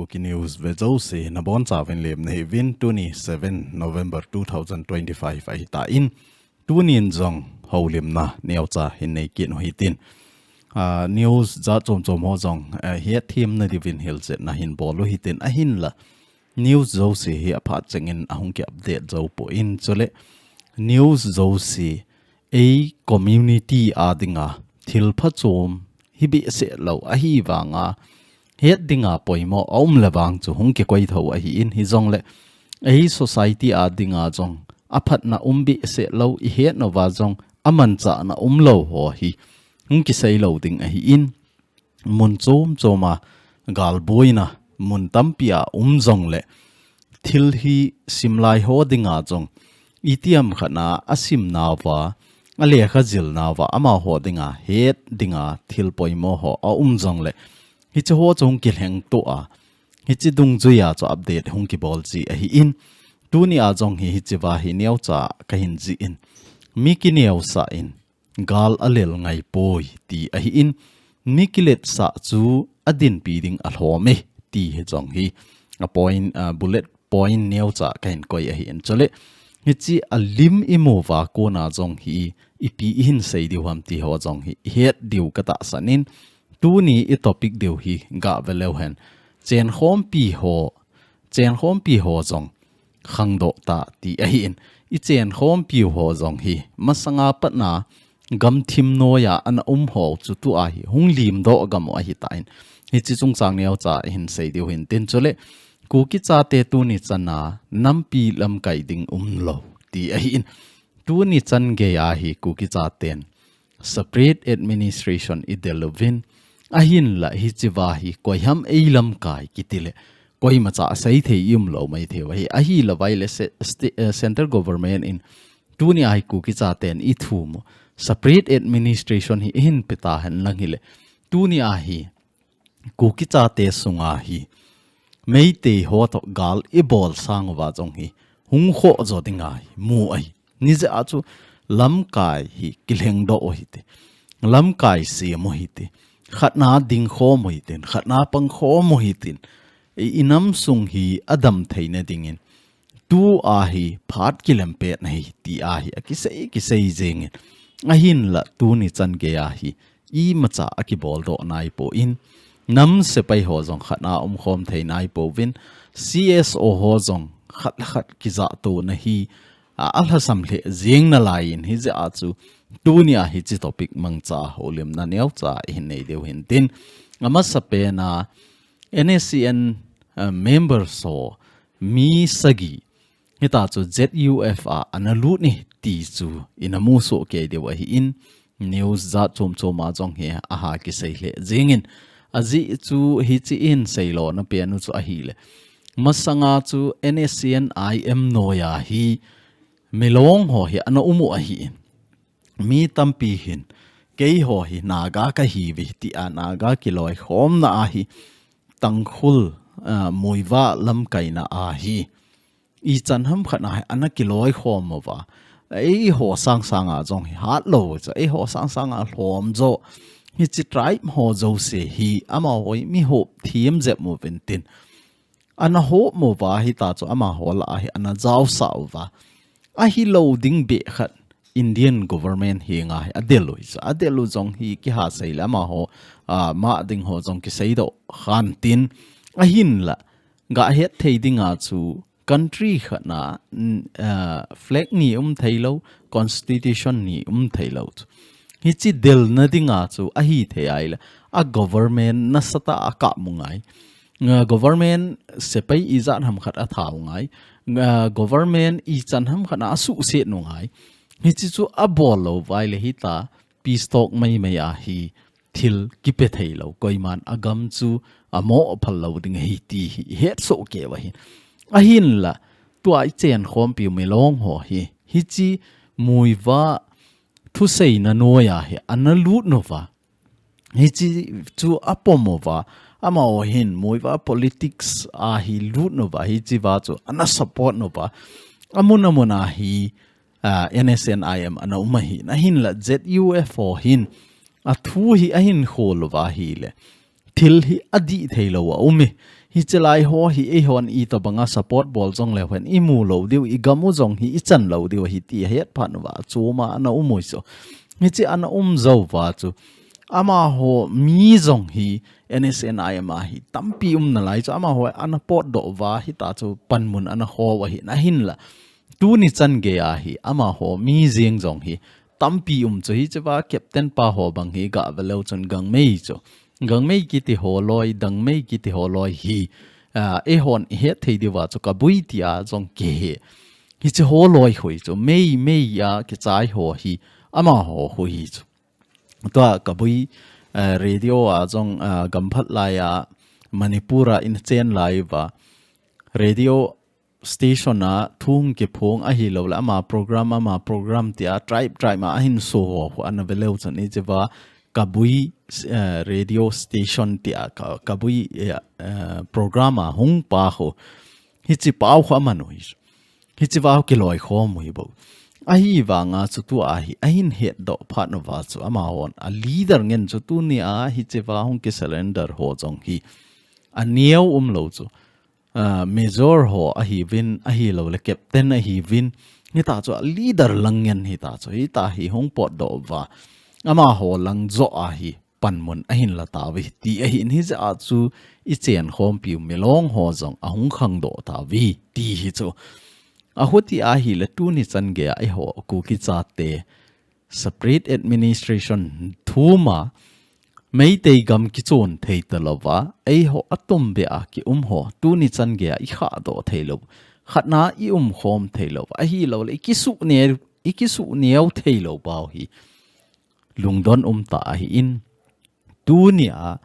Kuki News ve JOUSE na bon chawin lem nei vin 27 November 2025 ai ta in tunin jong holim na NEOSAH hin nei kin HEUTIN news za chom ho jong he thim na divin hilset na hin bolu HEUTIN a hin la news JOUSE hi apha chengin ahung ki update zo po in chole news JOUSE a community adinga thil pha chom hibi se lo a hi wanga het dinga poimo om lawang chu hung ke koi tho a hi in hi jong le a society adinga jong aphat na umbi se lo i het no wa jong aman cha na lo ho hi hung ki sei lo ding a hi in mun chom choma gal boina mun tampia jong le thil hi simlai ho dinga jong itiam khana asim nawa ale khazil nawa ama ho dinga het dinga thil poimo ho a jong le hi chu ho chung ki heng to a hi chi dung zuya cho update hung ki bol ji a hi in tu ni a jong hi chi wa hi neu cha ka hin ji in mi ki neu sa in gal alel ngai poi ti a hi in mi ki let sa chu adin pi ding a hlome ti he jong hi a point bullet point neu cha ka hin koi a hi in chole hi chi alim imova ko na jong hi ipi in sei di hum ti ho jong hi het diu ka ta sanin tu ni i topic deu hi ga LEUHEN chen khom pi ho jong khang do ta ti a hin i chen khom pi ho jong hi masanga patna gam thim no ya an ho chu tu a hi hung lim do gam a hi ta in hi chi chung chang neo cha hin sei deu hin tin chole kuki cha te tu ni chana nampi LAMKAI ding lo ti a hin tu ni chan ge a hi kuki cha ten separate administration i delovin ahin la hi chiwa hi koiham ei LAMKAI kitile KOIMA cha sai the yum lo mai the hi a hi la vai le central government in tuni ai ku ki cha ten I thum separate administration hi hin peta han langile tuni a hi ku ki cha te sunga hi mei te ho to gal I bol sang wa jong hi hung kho zo dinga mu ai ni ja a chu LAMKAI hi kilheng do hi te LAMKAI si mo hi te khatna ding kho mo hi ten khatna pang kho mo hi tin inam sung hi adam theina dingin tu a hi phat kilempe nei ti a hi ki sei jeng a hin la tu ni chan ge a hi I macha aki bol do nai po in nam se pai ho jong khatna khom theinai po win CSO ho jong khat ki za to na hi al hasam le jeng na lain hi ja chu tu ni a hi chi topic mangcha holim na neu cha hin nei deu hin tin ama sape na NACN member so mi sagi hita chu ZUFA analu ni ti chu inamu so ke dewa hi in news za chom jong he a ha ki sei le jengin aji chu hi chi in sei lo na pe nu chu a hi le masanga chu NACN IM no ya hi melong ho hi ana umu a hi mi tampi hin kei ho hi naga ka hi vi ti a naga ki loi khom na a hi tangkhul moiwa LAMKAI na a hi I chan ham khana ana ki loi khom wa ei ho sang a jong hi hat lo cha ei ho sang a hlom zo hi chi tribe ho JOUSE hi ama hoi mi ho thiem je mo ventin ana ho mo wa hi ta chu ama ho la hi ana jaw sa wa a hi loading be khat Indian government hi nga adelu jong hi ki ha sei lama ho ma ding ho jong ki sei do khan tin a hin la ga het thei dinga chu country khana flag ni thailo constitution ni thailo hi chi del na dinga chu a hi the ai la a government na sata aka mungai government sepai izan ham khat a thau ngai government I chan ham khana su se no ngai hi chi chu a bol lo vai le hi ta peace talk mai a hi thil ki pe thei lo koiman agam chu amo phal lo ding hi ti het so ke wa hi a hin la tu ai chen khom pi me long ho hi chi muiwa thu sei na no ya hi analu no wa hi chi chu apomo wa ama o hin muiwa politics a hi lut no wa hi chi wa chu ana support no wa amuna hi NSNIM ana umahi na hin la ZUFO hin a thu hi a hin khol wa hi le thil hi adi theilo wa umi hi chelai ho hi e hon I to banga support bol jong le hen I mu lo diu I gamu jong hi I chan lo diu hi ti het phan wa chu ma ana umoi so hi chi ana zo wa chu ama ho mi jong hi NSNI ma hi tampi na lai chu ama ho ana pot do wa hi ta chu panmun ana ho wa hi na hin la tu ni chan ge a hi ama ho mi jing jong hi tampi chu hi chawa captain pa ho bang hi ga velo chun gang mei chu gang mei ki ti ho loi dang mei ki ti ho loi hi e hon he thei diwa chu ka bui tia jong ke hi chu ho loi hui chu mei ya ki chai ho hi ama ho hui chu to ka bui radio a jong gamphat la ya manipura in chen lai wa radio station a thung ke phong a hi lo la ma program tia tribe ma hin so ho an veleu chan ni jewa kabui radio station tia kabui program a hung pa ho hi chi pau kha manoi hi chi wa ke loi kho moi bo a hi wa nga chu tu a hi a hin het do phat no wa chu ama on a leader ngen chu tu ni a hi chi wa hung ke cylinder ho jong hi a niau lo chu major ho a hi win a hi lo le captain a hi win ni ta chu leader langen hi ta chu hi ta hi hong pot do wa ama ho lang zo a hi panmun a hin la ta wi ti a hin hi za chu I chen khom piu melong ho jong a hong khang do ta wi ti hi chu a hoti a hi le tu ni chan ge a ho ku ki cha te separate administration thuma mấy tay gam ki chon thei ta lawa ei ho atom be a ki ho tu ni chan ge I kha do thei lo khatna I khom thei lo a hi lo le ki su neu thei lo baw hi lungdon ta hi in tu ni a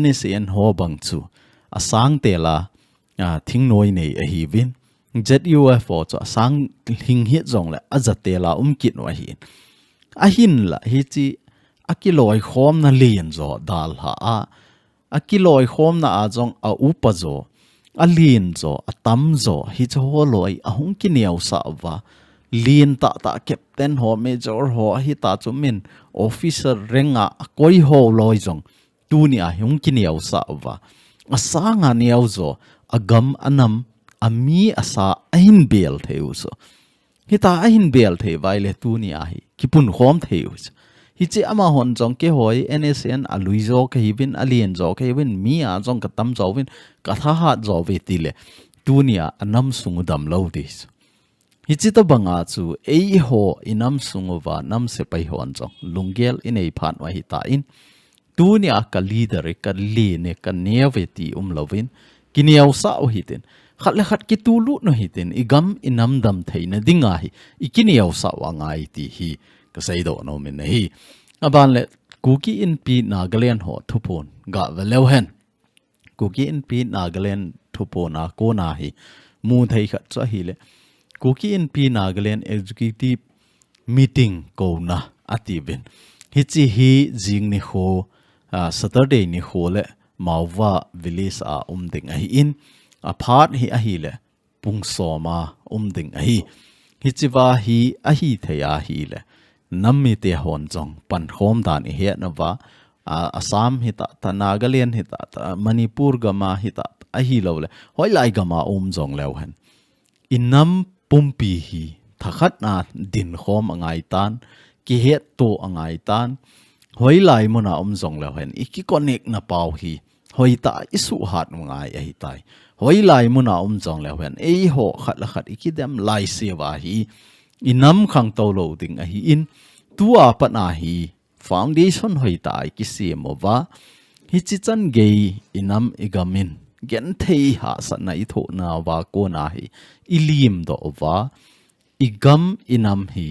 NSN ho bang chu a sang te la thing noi nei a hi win JUFO chu a sang hing hi jong le a te la kit no hi a hin la hi chi akiloi khom na lien zo dal ha akiloi khom na a jong a upa zo a lien zo a tam zo hi cho loi a hung ki neu sa wa lien ta captain ho major ho hi ta chu min officer renga koi ho loi jong tu ni a hung ki neu sa wa a sanga neu zo a gam anam a mi asa a hin bel theu so hi ta a hin bel thei vai le tu ni a hi ki pun khom theu hi chi ama hon jong ke hoi NSN a luizo ke hibin alien zo ke hibin mi a jong ka tam zo win ka tha ha zo ve ti le tunia anam sung dam lo dis hi chi to banga chu ei ho inam sung wa nam se pai hon jong lungel in ei phan wa hi ta in tunia ka leader ka le ne ka ne ve ti lovin kiniau sa o hitin khat le khat ki tu lu no hitin igam inam dam theina dinga hi ikiniau sa wa ngai ti hi ka sei do no min hi aban le Kuki Inpi Nagaland ho thupon ga LEUHEN Kuki Inpi Nagaland thupon a ko na hi mu thei khat cha hi le Kuki Inpi Nagaland executive meeting ko na atibin hi chi hi jing ni ho Saturday ni ho le mawwa village a ding a hi in a phat hi a hi le pung soma ding a hi chi wa hi a hi theya hi le nammi te hon jong pan khom dan hi na wa Assam hi ta Nagaland hi ta Manipur gama hi ta a hi lo le hoi lai gama jong LEUHEN inam pumpi hi thakhat na din khom angai tan ki het to angai tan hoi lai mona jong LEUHEN iki connect na pau hi hoi ta isu hat ngai a hi tai hoi lai mona jong LEUHEN ei ho khat la khat iki dem lai se wa hi inam khang to lo ding a hi in tua pa na hi foundation hoi tai ki se mo wa hi chi chan ge inam igamin gen thei ha sa na I tho na wa ko na hi ilim do wa igam inam hi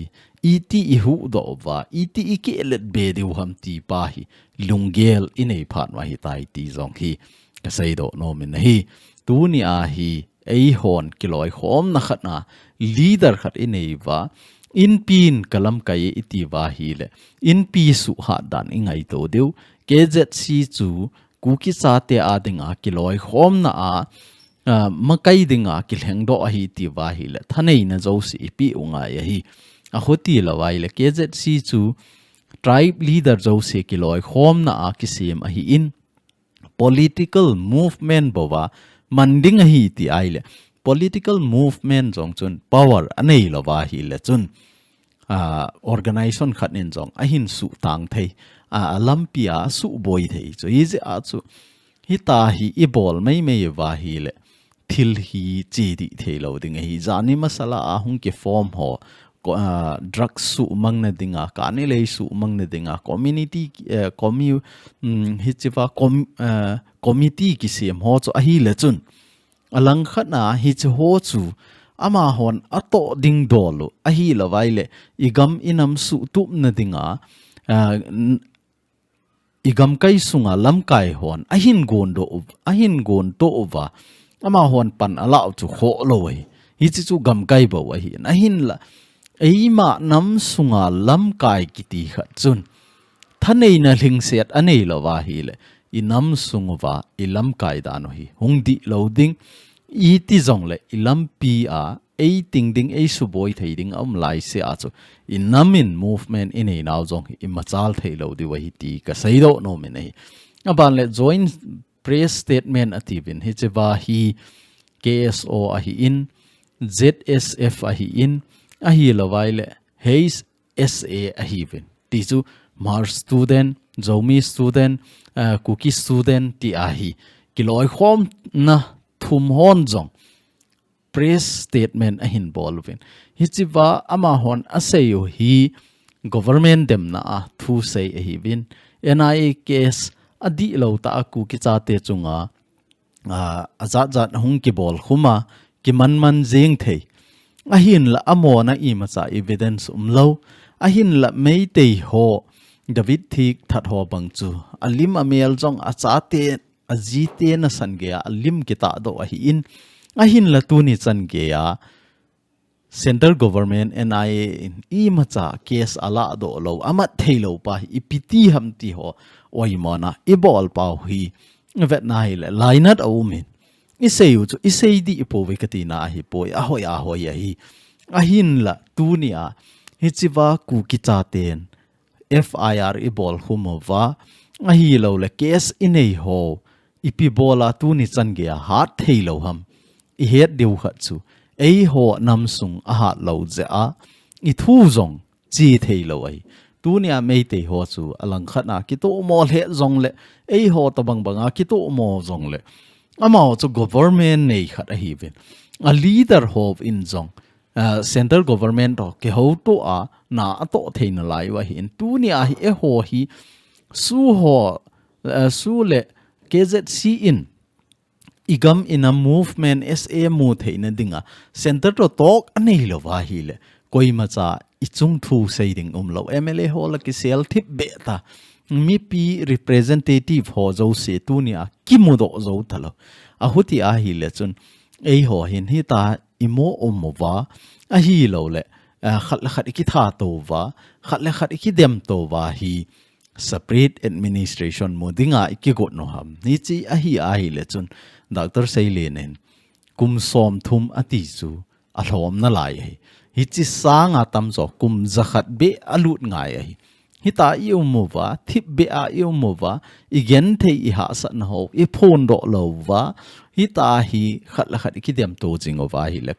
iti ihu do wa iti iki let be de ham ti pa hi lungel inei phan wa hi tai ti jong hi ka sei do no min hi tu ni a hi ei hon kiloi khom na khat na leader khat inei wa in pin kalam kai iti wa hi le in pi su ha dan ingai to deu KZC chu Kuki cha te a dinga kiloi khom na makai dinga kilheng do hi ti wa hi le thanei na JOUSE pi unga ya hi a hoti lawai le KZC chu tribe leader JOUSE kiloi khom na ki sem a hi in political movement bowa manding hi ti ai le political movement jong chun power anei lova hi le chun organization khat nin jong a hin su tang thei lampia su boy thei chu ize a chu hi ta hi i bol mai wa hi le thil hi chi di thei lo ding hi zani masala a hung ke form ho drugs su mang na dinga ka ni le su mang na dinga community hi chiwa committee ki sem ho chu a hi le chun alang khana hi chu ho chu ama hon ato ding dolo a hi la vai le igam inam su tup na dinga igam kai sunga lamkai hon ahin gon to over ama hon pan ala chu kho loi hi chu gam kai bo wa hi ahin la eima nam sunga lamkai kiti kha chun thanei na lingset anei lawa hi le inam sungwa ilamkai da no hi hungdi loading i ti zong le ilampi a ei ting ding ei su boy thei ding lai se a chu inamin movement in ei naw zong i machal thei lo di wa hi ti ka saido no me nei aban le joint press statement ativin hi chewa hi KSO a hi in ZSF a hi in a hi lawai le heis SA a hi vin ti chu mar student zomi student Kuki student ti a hi kiloi khom na thum hon jong press statement a hin bolvin hi chiwa ama hon aseyo hi government dem na a thu sei a hi vin NIA case adi lo ta ku ki chate chunga azat hung ki bol khuma ki man jeng thei a hin la amona I ma cha evidence lo a hin la mei te ho David thik that ho bang chu alim amel jong a chate azite na san ge alim kita do a hi in a hin la tu ni chan ge ya central government NIA in I ma cha case ala do lo ama thailo pa ipiti ham ti ho oi mona I bol pa hi vet na hi le lainat au min iseu chu isei di ipo ve katina hi poi a hoi hi a hin la tu ni a hi chiwa ku ki cha ten FIR I bol humova a hi lo le case inei ho ipi bola tu ni chan ge hat thailo ham I het deu khat chu ei ho nam sung a hat lo ze a I thu zong chi thailo ai tu nia mei te ho chu alang khana ki to mo le zong le ei ho to banga ki to mo zong le ama chu government nei khat a hi ven a leader hov in zong central government ro ke ho to a na to theina lai wa hin tu nia hi e ho hi su le KZC in igam in a movement SA mu theina dinga center to talk anei lo wa hi le KOIMA cha ichung thu sei ding lo MLA ho la ki sel thip be ta mi pi representative ho zo se tu nia ki mu do zo thalo a huti a hi le chun ei ho hin hi ta imo omwa a hi lo le khat ki tha to wa khat ki dem to wa hi separate administration mo dinga ki got no ham ni chi a hi le chun doctor sei le nen kum som thum ati chu a hlom na lai hi chi sanga tam zo kum zakhat be alut ngai hi ta iu mo wa thip be a iu mo wa igen thei I ha sa na ho I phon do lo wa hi ta hi khat ki dem to jing wa hi le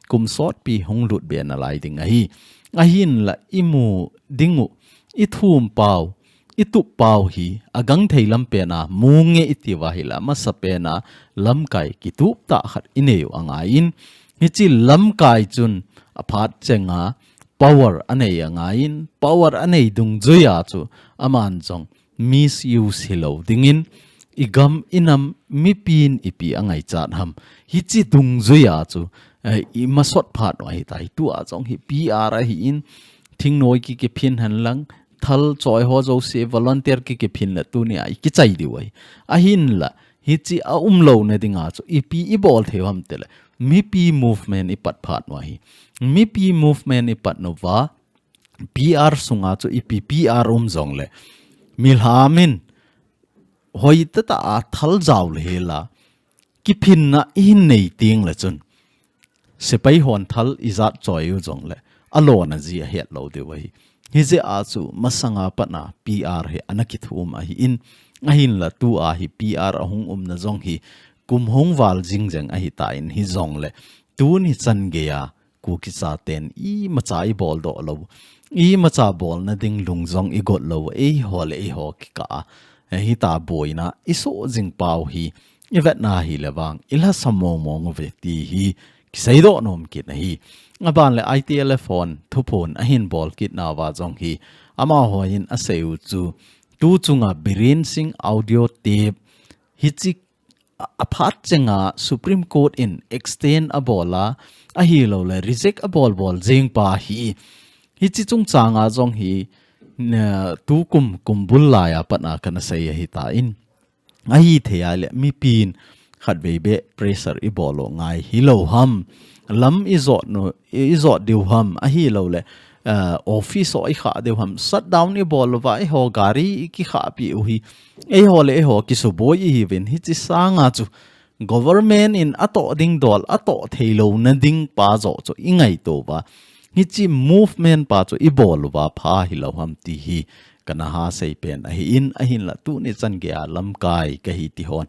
kum sot pi hong lut be na lai ding hi a hin la imu dingu I thum pau I tu pau hi agang thei lam pe na munge iti wa hi la ma sa pe na lamkai ki tu ta khat ineu anga in hi chi lamkai chun aphat chenga power anei anga in power anei dung zoya chu aman jong misuse hilo dingin igam inam mipin ipi angai chat ham hi chi dung zoya chu I masot phat wa hi tai tu a jong hi PR a hi in thing noi ki phin han lang thal choi ho zo se volunteer ki phin la tu ni ai ki chai di wai a hin la hi chi a lo ne dinga chu ipi I bol thewam tele mi pi movement I pat phat wa hi mi pi movement I pat no wa PR sunga chu ipi PR zong le milhamin hoi ta a thal jaw le la ki phin na in nei ting la chun sepai hon thal izat choi u zong le alona ji a het lo de wai hi je a chu masanga patna PR he anaki thum a hi in a hin la tu a hi PR ahung na zong hi kum hong wal jing jeng a hi ta in hi zong le tu ni chan ge ya Kuki Chaten I macha I bol do lo I macha bol na ding lung zong I got lo e hol e ho ki ka hi ta boina I so jing pau hi I vet na hi le wang ila samo mong ve ti hi ki sei do nom kit na hi aban le I telephone thu phone a hin bol kit na wa zong hi ama ho hin a seu chu tu chunga birin sing audio tape hi chi apart chenga Supreme Court in extend a bola a hi lo le reject a bol jing pa hi chi chung changa zong hi tu kum bul la ya patna kana sei hi ta in a hi thea le mi pin khat ve be pressure I bolo ngai hi lo ham lam izot diu ham a hi lo le office o I kha deu ham shut down I bol wa I ho gari ki kha pi u hi e ho le ho ki so boy hi ven hi chi sanga chu government in ato ding dol ato theilo na ding pa zo chu ingai to ba hi chi movement pa chu I bol wa pha hi lo ham ti hi kana ha sei pen a hi in a hin la tu ni chan ge a LAMKAI ka hi ti hon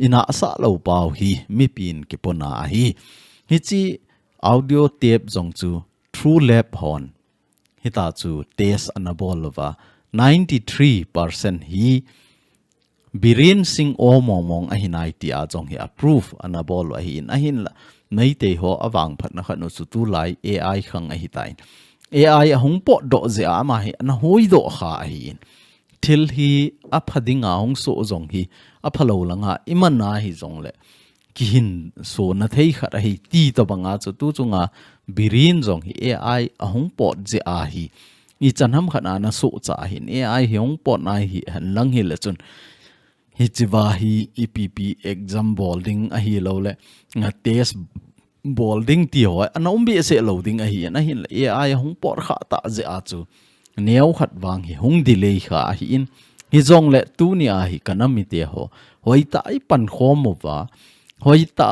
ina asa lo pau hi mi pin ki pona hi chi audio tape zong chu true lab hon hita chu test anabolova 93% hi birin sing o mong a hinai ti a jong hi approve anabol a hin a hin la nei te ho awang phat na khan chu tu lai AI khang a hitai AI a hong po do ze ama hi an hoi do kha hi thil hi a phadinga hong so jong hi a phalo langa imana hi jong le kihin so na thei khat a hi ti to banga chu tu chunga birin jong hi AI a hong pot je a hi I chanham khana na so cha hin AI hi hong pot na hi han lang hi le chun hi chiwa hi EPP exam bolding a hi lo le nga test bolding ti ho an umbi se loading a hi na hin AI hong pot kha ta je a chu neu khat wang hi hong delay kha hi in hi jong le tu ni a hi kanami te ho hoi ta I pan khom wa hoi ta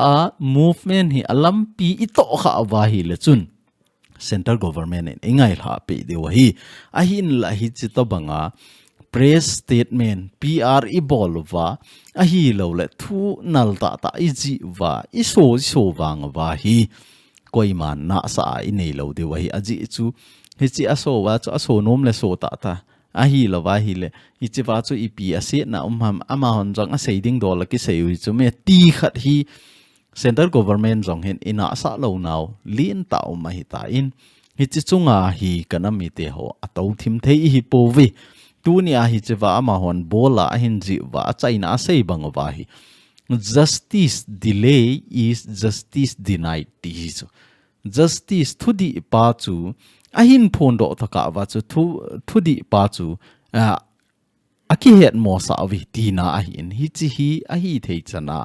movement hi alam pi ito kha wa hi le chun central government in ingai la pe de wa hi a hin la hi chi to banga press statement PR I bolwa a hi lo le thu nal ta I ji wa I so wang wa hi KOIMA na sa I nei lo de wa hi aji chu hi chi aso wa chu aso nom le so ta a hi lo wa hi le hi chi wa chu IP a se na ham ama hon jong a seiding dol ki sei chu me ti khat hi central government jong hen ina sa lo naw lin ta ma hi ta in hi chi chunga hi kanami te ho ato thim thei hi po vi tu ni a hi chi wa ama hon bola hin ji wa chaina sei bang wa hi justice delay is justice denied ti so justice thudi pa chu a hin phon do thaka wa chu thudi pa chu aki het mo sa vi ti na a hin hi chi hi a hi thei chana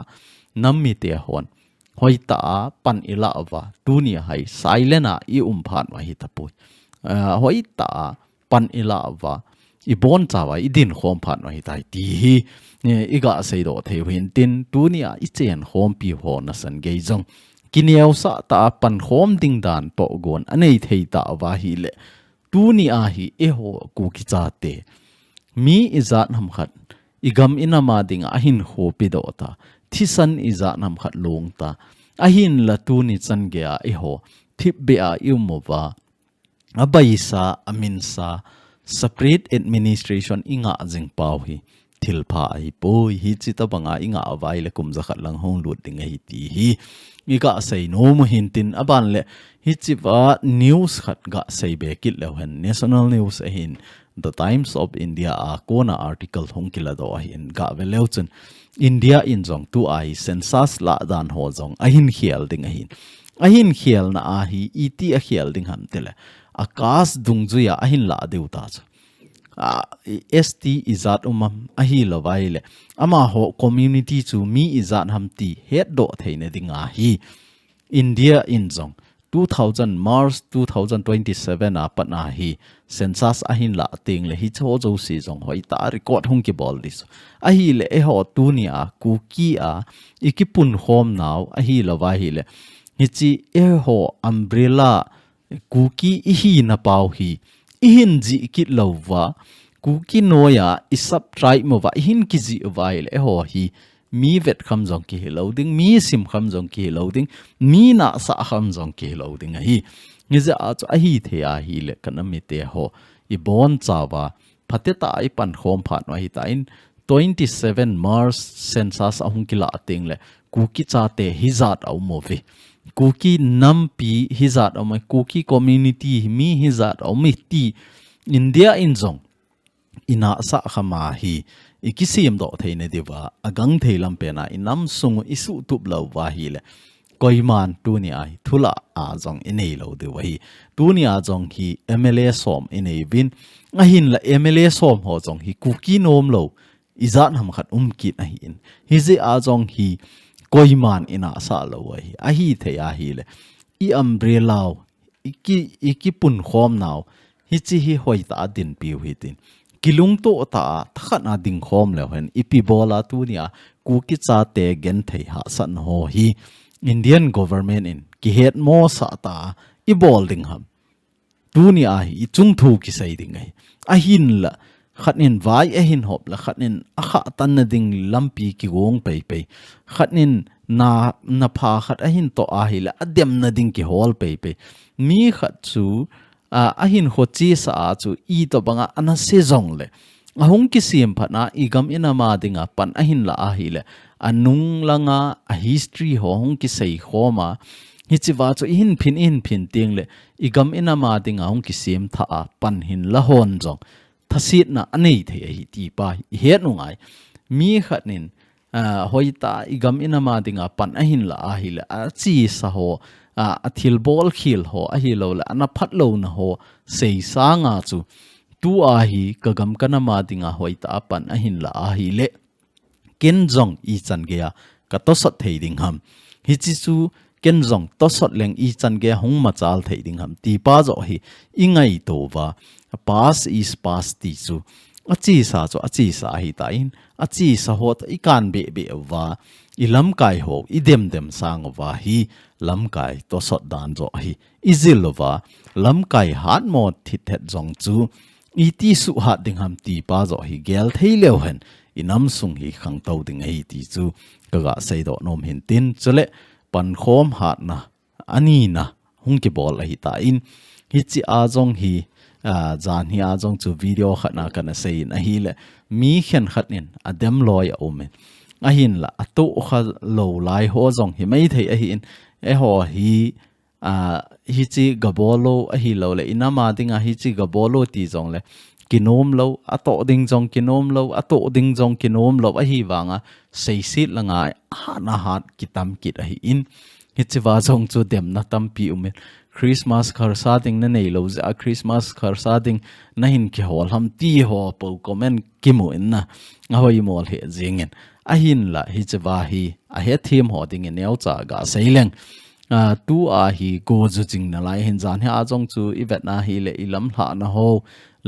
nammi te hon hoi ta pan ila wa dunia hai silena I phan wa hi tapui hoi ta pan ila wa I bon chawa I din khom phan wa hi tai ti hi iga sei do the hin tin dunia I chen khom pi ho na san ge jong kineu sa ta pan khom ding dan po gon anei thei ta wa hi le dunia hi e ho ku ki cha te mi izat ham khat igam inama ding a hin ho pi do ta thisan iza nam khat long ta ahin la tu ni chan ge a I ho thip be a iumowa abaisa aminsa separate administration inga jing pau hi thilpha hi poi hi chi ta banga inga awai le kum za khat lang hong lut ding hi ti hi iga sei no mo hin tin aban le hi chi wa news khat ga sei be kit LEUHEN national news hin the Times of India a kona article hong kila do hin ga ve leuchen India in jong tu ai census la dan ho jong ahin khial ding ahin khial na a hi iti a khial ding ham tele akas dungjuya ahin la deuta chu ST izat ahi lowaile ama ho community chu mi izat hamti head do theine dinga hi India in jong 2000 March 2027 apana hi census ahin la ting le hi cho jo si jong hoi ta record hung ki bol dis ahi le e ho tunia Kuki a ikipun hom now ahi lowa hi le hi chi e ho umbrella Kuki hi na pau hi ihin ji kit lowa Kuki noya isap tribe mo wa ihin ki ji wail e ho hi mi vet kham jong ki loading mi sim kham jong ki loading mi na sa kham jong ki loading hi ngi za a chu a hi the a hi le kan mi te ho I bon chawa phateta I pan khom phat no hi ta in 27 March census ahung kila ting le Kuki chate hizat au movi Kuki nampi hizat au mai Kuki community mi hizat au mi ti India in jong ina sa khama hi ikisim do theine dewa agang theilam pena inam sung isu tup lo wa hi le koiman tu ni ai thula a jong inei lo de wa hi tu ni a jong hi MLA som inei bin a hin la MLA som ho jong hi Kuki nom lo izat ham khat kit a hin hi je a jong hi koiman ina sa lo wa hi a hi the a hi le I umbrella iki pun khom naw hi chi hi hoi ta din piu hi tin kilung to ta thakhat na ding khom le hen ipi bola tu nia Kuki cha te gen thei ha san ho hi Indian government in ki het mo sa ta I bol ding ham tu nia hi chung thu ki sai ding ai a hin la khanin vai a hin hop la khanin a kha tan na ding lampi ki gong pe pe khanin na pha khat a hin to a hi la adem na ding ki hol pe pe mi khat chu a hin ho chi sa chu I to banga ana se jong le ahung ki sim phana igam ina ma dinga pan a hin la a hi le anung langa a history ho hung ki sei khoma hi chi wa chu in phin ting le igam ina ma dinga hung ki sim tha a pan hin la hon jong thasit na anei the hi ti pa he nu ngai mi khanin hoita igam ina ma dinga pan a hin la a hi le a chi sa ho a thil bol khil ho a hi lo la ana phat lo na ho sei sa nga chu tu a hi kagam kana ma dinga hoita pan a hin la a hi le ken jong I chan ge ka to sot thei ding ham hi chi chu ken jong to sot leng I chan ge hung ma chal thei ding ham ti pa zo hi ingai to wa pass is pass ti chu a chi sa chu a chi sa hi ta in a chi sa hot I kan be wa I LAMKAI ho I dem sang wa hi LAMKAI to sot dan zo hi izil wa LAMKAI hat mo thit het jong chu I ti su hat ding ham ti pa zo hi gel thei LEUHEN inam sung hi khang tau ding hi ti chu kaga sei do nom hin tin chule pan khom hat na ani na hung ki bol hi ta in hi chi a jong hi jan hi a jong chu video khana kana sei na hi le mi khen khatin adem loi a omen a hin la atu kha lo lai ho jong hi mai thei a hin e ho hi hi chi gabolo a hi lo le inama dinga hi chi gabolo ti jong le kinom lo ato ding jong kinom lo ato ding jong kinom lo a hi wanga sei sit langa na hat kitam kit a hi in hi chi wa jong chu dem na tam pi umen Christmas kharsa ding na nei lo za Christmas kharsa ding na hin ki hol ham ti ho po comment ki mo in na hoi mol he jingen a hin la hi chi wa hi a he thim ho ding ne au cha ga seileng tu a hi go zu jing na lai hin jan ha jong chu I vet na hi le ilam hla na ho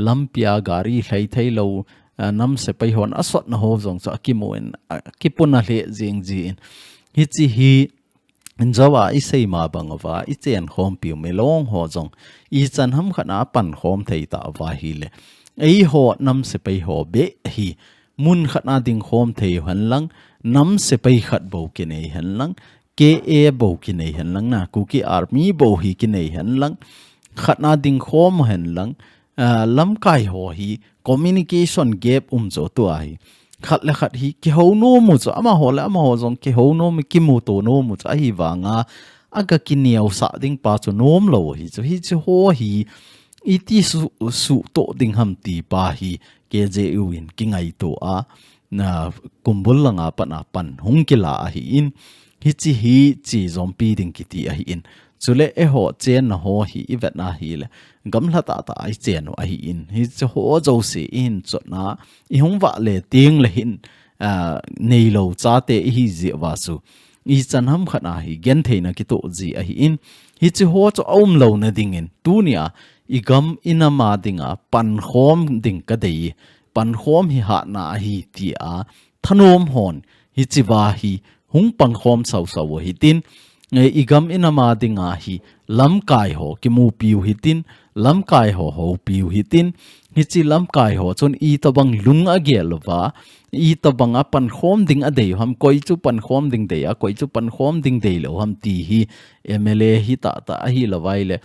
lampia gari hlei thei lo nam se pai hon asot na ho jong cha ki mo in ki puna le jing ji in hi chi hi Jawa I sei ma bangwa I chen khom piu me long ho jong I chan ham khana pan khom thei ta wa hi le ei ho nam se pai ho be hi mun khana ding khom thei han lang nam se pai khat bo ki nei han lang KA bo ki nei han lang na Kuki army bo hi ki nei han lang khana ding khom han lang LAMKAI ho hi communication gap zo tu ai khat le khat hi ki ho no mu cha ama ho la ama ho jong ki ho no mi ki mu to no mu cha hi wanga aga ki NEOSAH ding pa chu nom lo hi chu ho hi iti su to ding ham ti pa hi KJU in ki Ngaitou a na kumbul langa pan hung ki la hi in hi chi zombie ding ki ti a hi in chule e ho chen na ho hi I vet na hi le gamla ta ai chen no hi in hi chu ho JOUSE in chona I hung wa le ting le hin nei lo cha te hi ji wa su I chan ham khana hi gen theina ki to ji a hi in hi chu ho chu om lo na ding in tu nia I gam ina ma dinga pan khom ding ka dei pan khom hi ha na hi ti a thanom hon hi chi wa hi hung pan khom sau hi tin igam inama dinga hi lamkai ho kimu piu hitin lamkai ho piu hitin hichi lamkai ho chon I tabang lung agelwa I tabang pan khom ding ade ham koi chu pan khom ding de a koi chu pan khom ding de lo ham ti hi MLA hi ta hi lawai le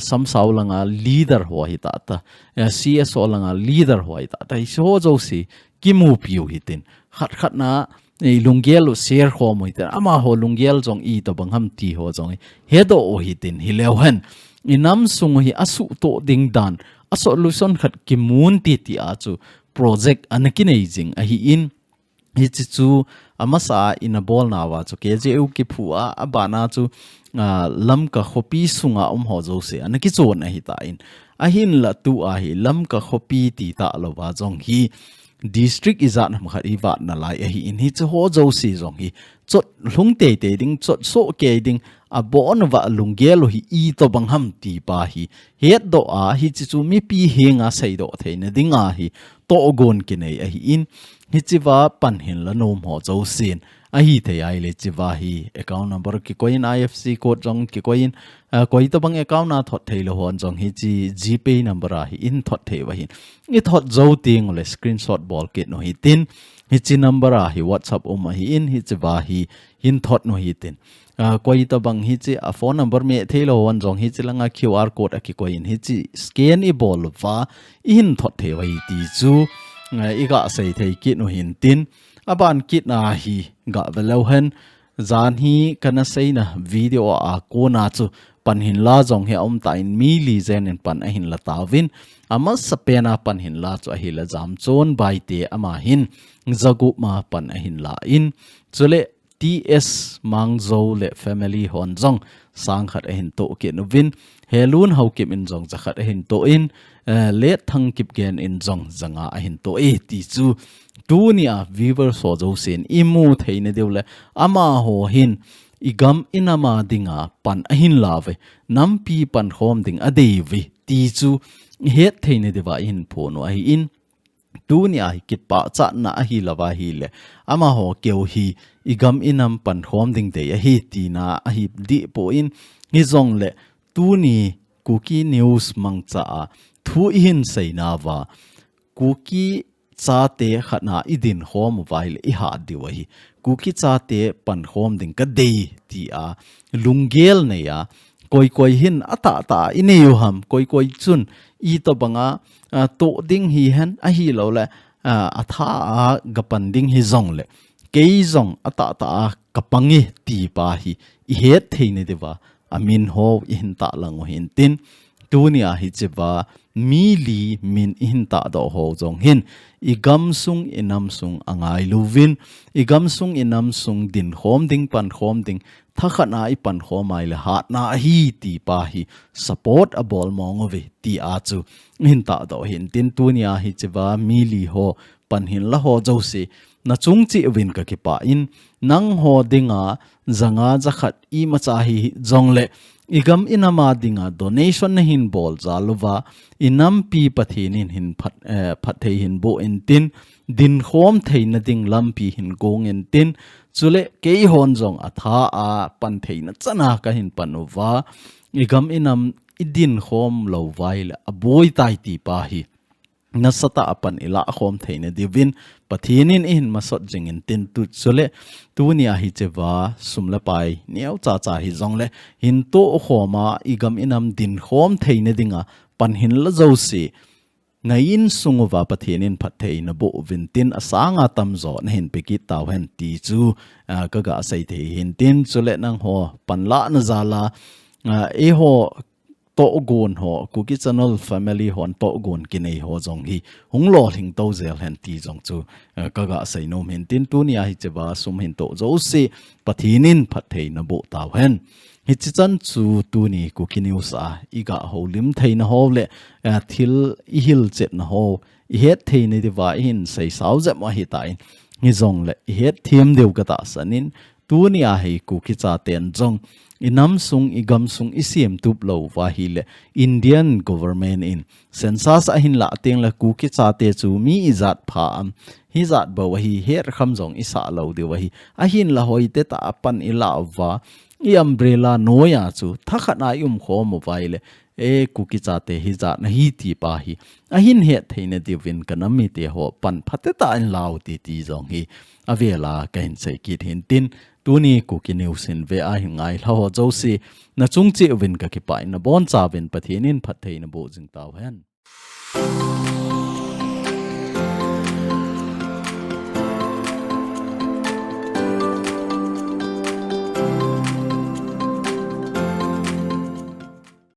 sam sau langa leader ho hi ta CSO langa leader ho hi ta hi so jo si kimu piu hitin khat na lunggel share ho moi ta ama ho lunggel jong I tabang ham ti ho jong he do o hitin hi LEUHEN inam sung hi asu to ding dan a solution khat kimun ti a chu project anakinei jing a hi in hi chu amasa in a ball nawa chu KJU ki phua abana chu lamka khopi sunga ho jo se anaki chon a hi ta in a hin la tu a hi lamka khopi ti ta lo wa jong hi district izat nam khat iwa na lai a hi in hi chu ho jo si jong hi chot lung te ding chot so ke ding a bon wa lunggelo hi I to bang ham ti pa hi het do a hi chu mi pi henga sei do theina dinga hi to gon ki nei a hi in hi chiwa pan hin la nom ho zo sin a hi the ai le chiwa hi account number ki coin IFC code jong ki coin koi to bang account na thot thei lo hon jong hi chi GPay number a hi in thot thei wa hin I thot zo ting le screenshot ball kit no hi tin hi chi number a hi WhatsApp hi in hi chiwa hi hin thot no hi tin koi to bang hi chi a phone number me thelo wan jong hi chi langa QR code a ki coin hi chi scan I bol wa in thot the wai ti chu iga sei thei ki no hin tin aban kit na hi ga LEUHEN zan hi kana sei na video a ko na chu pan hin la jong he om ta in mi li zen en pan a hin la tawin ama sapena pan hin la chu a hi la jam chon bai te ama hin zagu ma pan a hin la in chule TS mangzo le family hon jong sang khat a hin to ke no win helun hau kim in jong zakhat a hin to in le thang kip gen in jong zanga a hin to e ti chu tu nia viewer so jo sen imu theine deule ama ho hin igam inama dinga pan a hin lave nampi pan khom ding adevi ti chu het theine dewa in phono a in tunia hi kit pa cha na hi lawa hi le ama ho keu hi igam inam pan khom ding te hi ti na hi di po in hi zong le tuni Kuki news mang cha thu hin sei na wa Kuki cha te khana idin khom vai le I ha diwa hi Kuki cha te pan khom ding ka dei ti a lunggel ne ya koi hin ata ineu ham koi chun I to banga to ding hi han a hi lo le atha gapan ding hi zong le kei zong ata kapangi ti pa hi I het theine dewa amin ho in ta lang hin tin tunia hi chewa mi li min in ta do ho jong hin igam sung inam sung angai luvin igam sung inam sung din khom ding pan khom ding thakana I pan khomai le hat na hi ti pa hi support a bol mong ve ti a chu hin ta do hin tin tunia hi chewa mi li ho pan hin la ho JOUSE na chung chi win ka ki pa in nang ho dinga zanga zakhat I macha hi jong le igam inama dinga donation na hin bol zalwa inam pi pathin hin phat thei hin bo in tin din khom thei na ding lampi hin gong in tin chule kei hon jong atha a pan thei na chana ka hin panuwa igam inam idin khom lo vai la aboi tai ti pa hi nasata apan ila khom theine divin pathinin in masot jingin tin tu chule tunia hi chewa sumla pai niau cha hi zongle hin to khoma igam inam din khom theine dinga pan hin la JOUSE ngain sunguwa pathinin phatheina bo vintin asanga tamzo na hin peki taw hen ti chu kaga sai the hin tin chule nang ho panla na zala e ho to gon ho Kuki channel family hon to gon kinei ho jong hi hunglo hing to zel hen ti jong chu kaga sai no men tin tu nia hi chewa sum hin to JOUSE pathinin phathei na bo taw hen hi chan chu tu ni Kuki news a iga ho lim theina ho le thil I hil chet na ho I het theine dewa in sai sau ja ma hi tai hi jong le I het thiam deu ka ta sanin tu nia hi Kuki cha ten jong inam sung igam sung isiem tup lo wa hi le Indian government in census a hin la teng la Kuki cha te chu mi izat pha am hi zat ba wa hi her kham jong isa lo de wa hi a hin la hoi te ta pan ila wa i umbrella noya chu thakhat na kho mobile e kuki chate hi za na hi ti pa hi a hin he theina divin kanami te ho pan phate ta in lau ti ti jong hi avela kain sei ki hin tin tuni kuki neusin ve a hingai hlo JOUSE na chungchi win ka ki pai na bon cha win pathianin phathein bo jing taw hen